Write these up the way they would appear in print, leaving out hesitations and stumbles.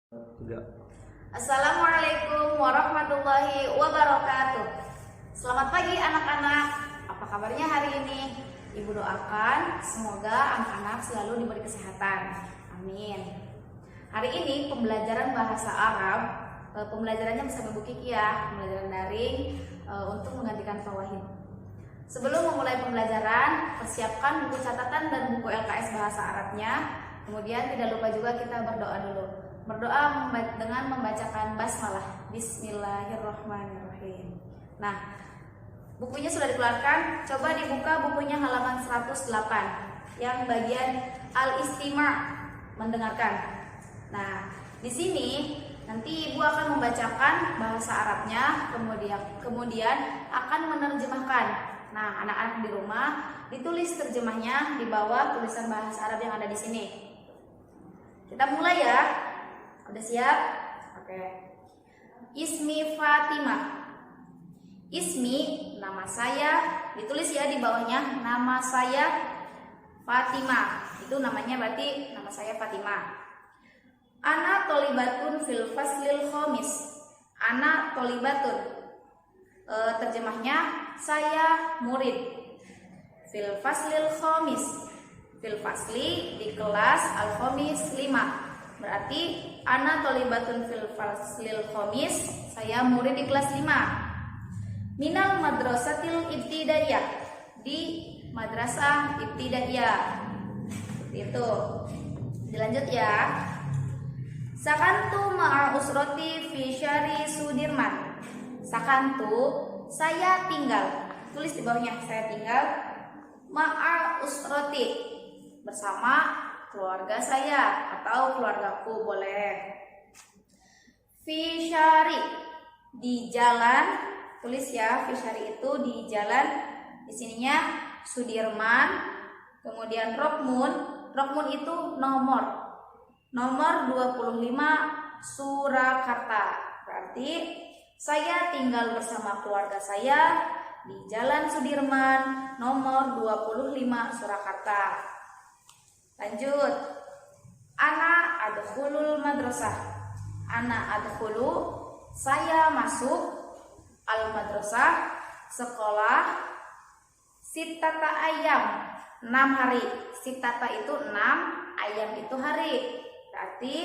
Tiga. Assalamualaikum warahmatullahi wabarakatuh. Selamat pagi anak-anak. Apa kabarnya hari ini? Ibu doakan semoga anak-anak selalu diberi kesehatan. Amin. Hari ini pembelajaran bahasa Arab, pembelajarannya bersama Bu Kiki ya, pembelajaran daring untuk menggantikan fawaid. Sebelum memulai pembelajaran, persiapkan buku catatan dan buku LKS bahasa Arabnya. Kemudian tidak lupa juga kita berdoa dulu. Berdoa dengan membacakan basmalah. Bismillahirrahmanirrahim. Nah, bukunya sudah dikeluarkan. Coba dibuka bukunya halaman 108 yang bagian al-istima', mendengarkan. Nah, di sini nanti Ibu akan membacakan bahasa Arabnya, kemudian akan menerjemahkan. Nah, anak-anak di rumah ditulis terjemahnya di bawah tulisan bahasa Arab yang ada di sini. Kita mulai ya. Udah siap? Oke. Ismi Fatimah. Ismi, nama saya, ditulis ya di bawahnya, nama saya Fatimah. Itu namanya berarti nama saya Fatimah. Ana tolibatun fil faslil khamis. Ana tolibatun. Terjemahnya, saya murid. Fil faslil khamis. Fil fasli di kelas al-khamis 5. Berarti ana tolibatun fil faslil khamis, saya murid di kelas 5. Minal madrasatil ibtidaiyah, di madrasah ibtidaiyah. Seperti itu. Dilanjut ya. Sakantu ma'a usrati fi syari Sudirman. Sakantu, saya tinggal. Tulis di bawahnya, saya tinggal ma'a usrati, bersama keluarga saya atau keluargaku boleh. Fi syari, di jalan, tulis ya, fi syari itu di jalan, di sininya Sudirman, kemudian Rokmun itu nomor 25 Surakarta. Berarti saya tinggal bersama keluarga saya di Jalan Sudirman nomor 25 Surakarta. Lanjut. Ana adkhulul madrasah. Ana adkhulu, saya masuk, al madrasah, sekolah, sittata ayam, 6 hari. Sittata itu 6, ayam itu hari. Berarti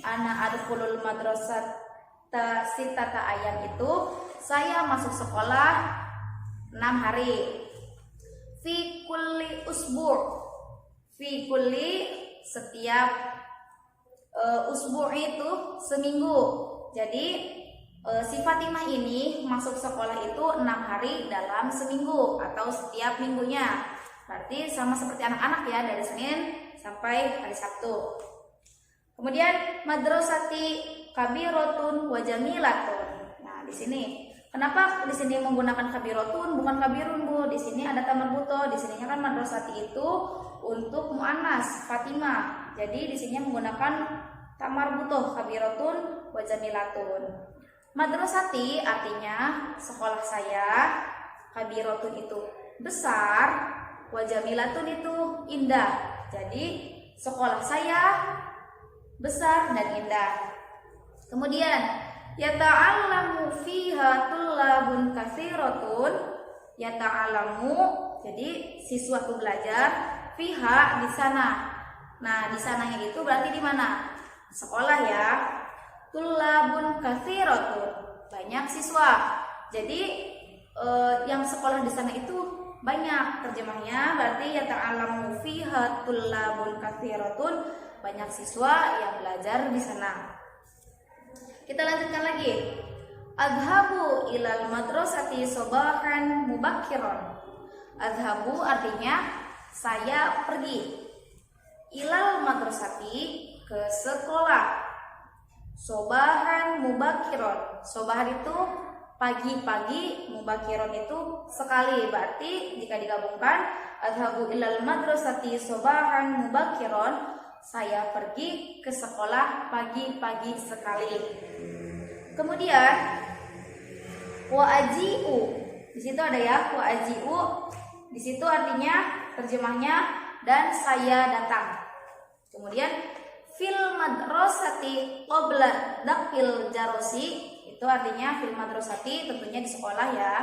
ana adkhulul madrasah sittata ayam itu saya masuk sekolah 6 hari. Fi kulli usbu'. Fi kulli, setiap usbu' itu seminggu. Jadi si Fatimah ini masuk sekolah itu 6 hari dalam seminggu atau setiap minggunya. Berarti sama seperti anak-anak ya, dari Senin sampai hari Sabtu. Kemudian madrasati kabiratun wa jamilatun. Nah, di sini kenapa di sini menggunakan kabirotun bukan kabirun, Bu? Di sini ada tamar buto, di sininya kan madrasati itu untuk muannas Fatimah. Jadi di sini menggunakan tamar buto, kabirotun wa jamilatun. Madrasati artinya sekolah saya, kabirotun itu besar, wa jamilatun itu indah. Jadi sekolah saya besar dan indah. Kemudian yata'allamu fiha tullabun katsiratun. Yata'allamu, jadi siswa itu belajar, fiha di sana. Nah, di sananya itu berarti di mana? Sekolah ya. Tullabun katsiratun, banyak siswa. Jadi yang sekolah di sana itu banyak. Terjemahnya berarti yata'allamu fiha tullabun katsiratun, banyak siswa yang belajar di sana. Kita lanjutkan lagi. Adhabu ilal madrasati sobahan mubakkiron. Adhabu artinya saya pergi. Ilal madrasati, ke sekolah. Sobahan mubakkiron. Sobahan itu pagi-pagi, mubakkiron itu sekali. Berarti jika digabungkan, adhabu ilal madrasati sobahan mubakkiron, saya pergi ke sekolah pagi-pagi sekali. Kemudian wa'aji'u, di situ ada ya, wa'aji'u. Di situ artinya terjemahnya dan saya datang. Kemudian fil madrasati qabla dakil jarosi, itu artinya fil madrasati tentunya di sekolah ya.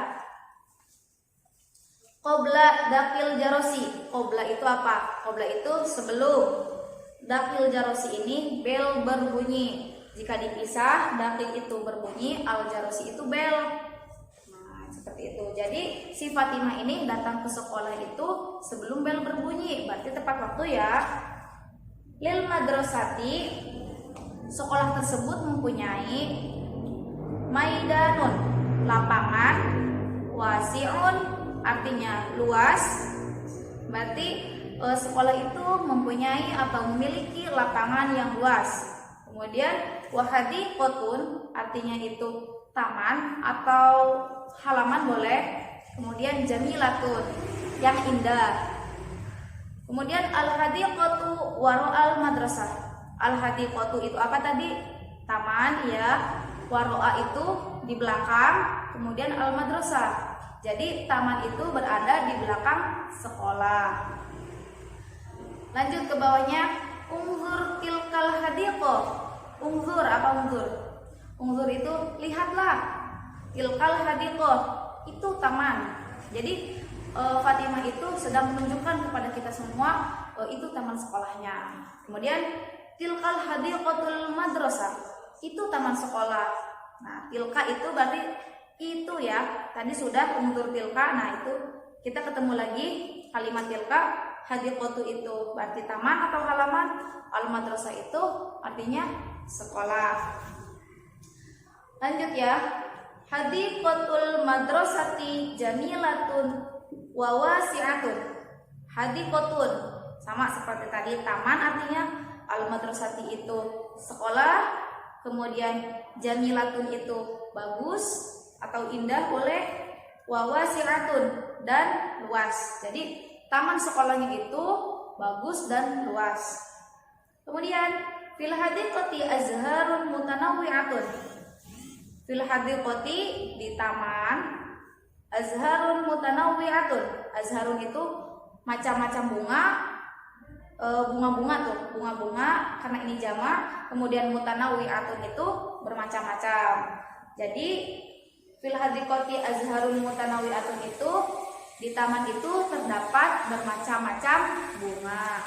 Qabla dakil jarosi, qabla itu apa? Qabla itu sebelum, dakil jarosi ini bel berbunyi. Jika dipisah, dakil itu berbunyi, al jarosi itu bel. Nah, seperti itu. Jadi si Fatimah ini datang ke sekolah itu sebelum bel berbunyi, berarti tepat waktu ya. Lil madrasati, sekolah tersebut mempunyai maidanun, lapangan, wasi'un, artinya luas. Berarti sekolah itu mempunyai atau memiliki lapangan yang luas. Kemudian wahadiqotun, artinya itu taman atau halaman boleh. Kemudian jamilatun, yang indah. Kemudian al-hadiqatu waro'al madrasah. Al-hadiqatu itu apa tadi? Taman ya. Waro'a itu di belakang. Kemudian al-madrasah. Jadi taman itu berada di belakang sekolah. Lanjut ke bawahnya. Unzur tilkal hadiqah. Unzur, apa unzur? Unzur itu lihatlah. Tilkal hadiqah, itu taman. Jadi Fatimah itu sedang menunjukkan kepada kita semua itu taman sekolahnya. Kemudian tilkal hadiqatul madrasah, itu taman sekolah. Nah, tilka itu berarti itu ya. Tadi sudah unzur tilka. Nah, itu kita ketemu lagi kalimat tilka. Hadiqatu itu berarti taman atau halaman. Al madrasah itu artinya sekolah. Lanjut ya. Hadiqatul madrasati jamilatun wa wasi'atun. Hadiqatun sama seperti tadi, taman artinya, al madrasati itu sekolah, kemudian jamilatun itu bagus atau indah boleh, wa wasi'atun dan luas. Jadi taman sekolahnya itu bagus dan luas. Kemudian fil hadiqati azharun mutanawwi'atun. Fil hadiqati, di taman, azharun mutanawwi'atun. Azharun itu macam-macam bunga, bunga-bunga tuh, bunga-bunga karena ini jamak. Kemudian mutanawwi'atun itu bermacam-macam. Jadi fil hadiqati azharun mutanawwi'atun itu di taman itu terdapat bermacam-macam bunga.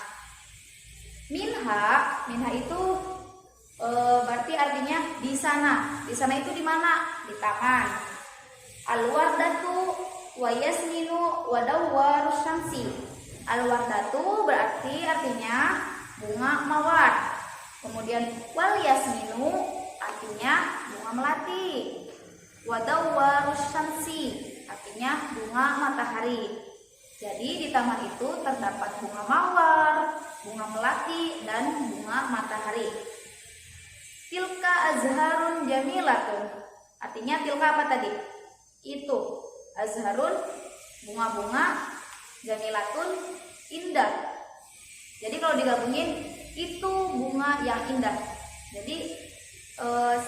Minha itu berarti artinya di sana. Di sana itu di mana? Di taman. Al-wardatu wa yasminu wa dawwar syamsi. Al-wardatu berarti artinya bunga mawar. Kemudian wal yasminu artinya bunga melati. Wa dawwar syamsi artinya bunga matahari. Jadi di taman itu terdapat bunga mawar, bunga melati, dan bunga matahari. Tilka azharun jamilatun. Artinya tilka apa tadi? Itu azharun, bunga-bunga, jamilatun, indah. Jadi kalau digabungin itu bunga yang indah. Jadi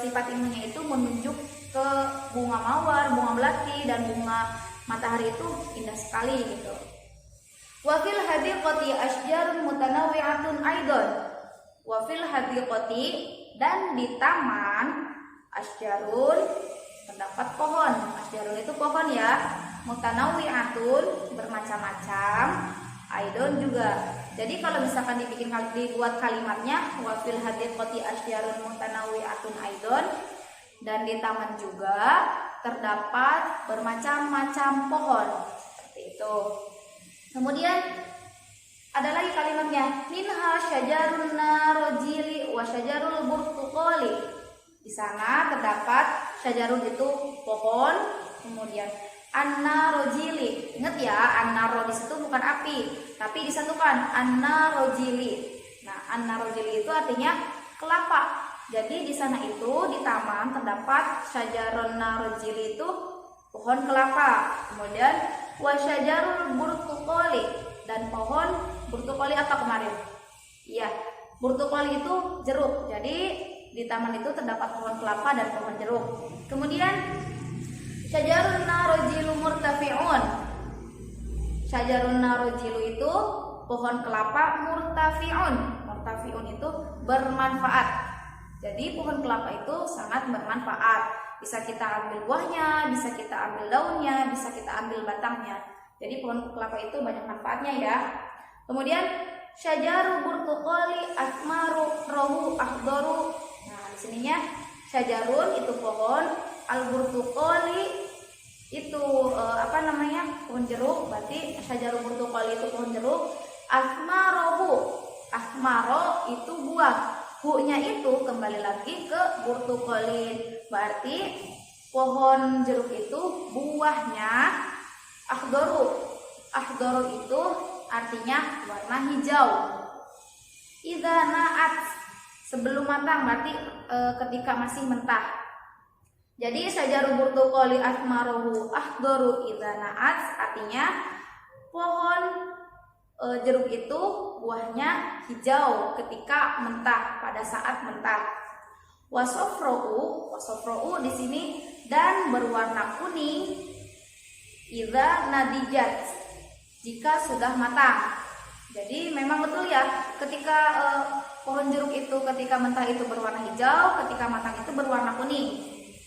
sifat ilmunya itu menunjuk ke bunga mawar, bunga melati, dan bunga matahari itu indah sekali gitu. Wa fil hadiqati asjarun mutanawwi'atun aidan. Wa fil hadiqati, dan di taman, asjarun terdapat pohon. Asjarun itu pohon ya. Mutanawwi'atun bermacam-macam, aidan juga. Jadi kalau misalkan dibuat kalimatnya wa fil hadiqati asjarun mutanawwi'atun aidan, dan di taman juga terdapat bermacam-macam pohon. Seperti itu. Kemudian ada lagi kalimatnya, minha syajarun narojili wa syajarul burtuqali. Di sana terdapat syajarun itu pohon, kemudian an-narojili. Ingat ya, an-naro di situ bukan api, tapi disatukan an-narojili. Nah, an-narojili itu artinya kelapa. Jadi di sana itu di taman terdapat syajarun narojili itu pohon kelapa. Kemudian wa syajarul burtuqali, dan pohon burtuqali apa kemarin? Iya, burtuqali itu jeruk. Jadi di taman itu terdapat pohon kelapa dan pohon jeruk. Kemudian syajarun narojilu murtafi'un. Syajarun narojilu itu pohon kelapa murtafiun. Murtafiun itu bermanfaat. Jadi pohon kelapa itu sangat bermanfaat. Bisa kita ambil buahnya, bisa kita ambil daunnya, bisa kita ambil batangnya. Jadi pohon kelapa itu banyak manfaatnya ya. Kemudian syajaru burtuqali asmaru rohu akhdaru. Nah, di sininya syajarun itu pohon, al burtuqali itu pohon jeruk. Berarti syajaru burtuqali itu pohon jeruk. Asmaro itu buah. Hu-nya itu kembali lagi ke burtuqalin. Berarti pohon jeruk itu buahnya akhdaru. Akhdaru itu artinya warna hijau. Idza na'at, sebelum matang, berarti ketika masih mentah. Jadi syajaru burtuqali asmaruhu akhdaru idza na'at artinya pohon jeruk itu buahnya hijau ketika mentah, pada saat mentah. Wasofrou di sini dan berwarna kuning idza nadijat, jika sudah matang. Jadi memang betul ya, ketika pohon jeruk itu ketika mentah itu berwarna hijau, ketika matang itu berwarna kuning.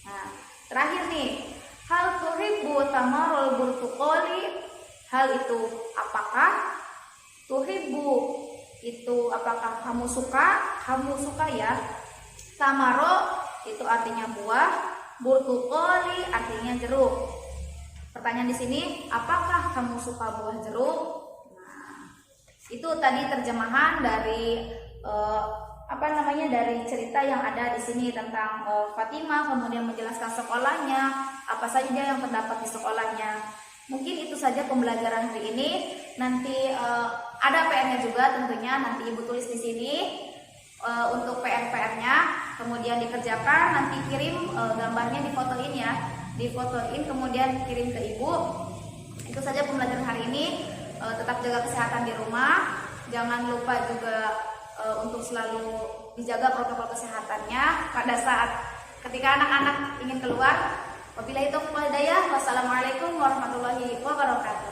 Nah, terakhir nih, hal tuhibbu tamarul burtuqali, hal itu apakah, tuhibbu itu apakah kamu suka? Kamu suka ya. Tamaro itu artinya buah, burtuqali artinya jeruk. Pertanyaan di sini, apakah kamu suka buah jeruk? Nah, itu tadi terjemahan dari dari cerita yang ada di sini tentang Fatimah, kemudian menjelaskan sekolahnya, apa saja yang terdapat di sekolahnya. Mungkin itu saja pembelajaran hari ini. Nanti ada PR-nya juga tentunya, nanti Ibu tulis di sini untuk PR-nya, kemudian dikerjakan, nanti kirim gambarnya, difotoin ya, difotoin kemudian kirim ke Ibu. Itu saja pembelajaran hari ini. Tetap jaga kesehatan di rumah, jangan lupa juga untuk selalu dijaga protokol kesehatannya pada saat ketika anak-anak ingin keluar. Wabillahi taufiq wal hidayah. Wassalamualaikum warahmatullahi wabarakatuh.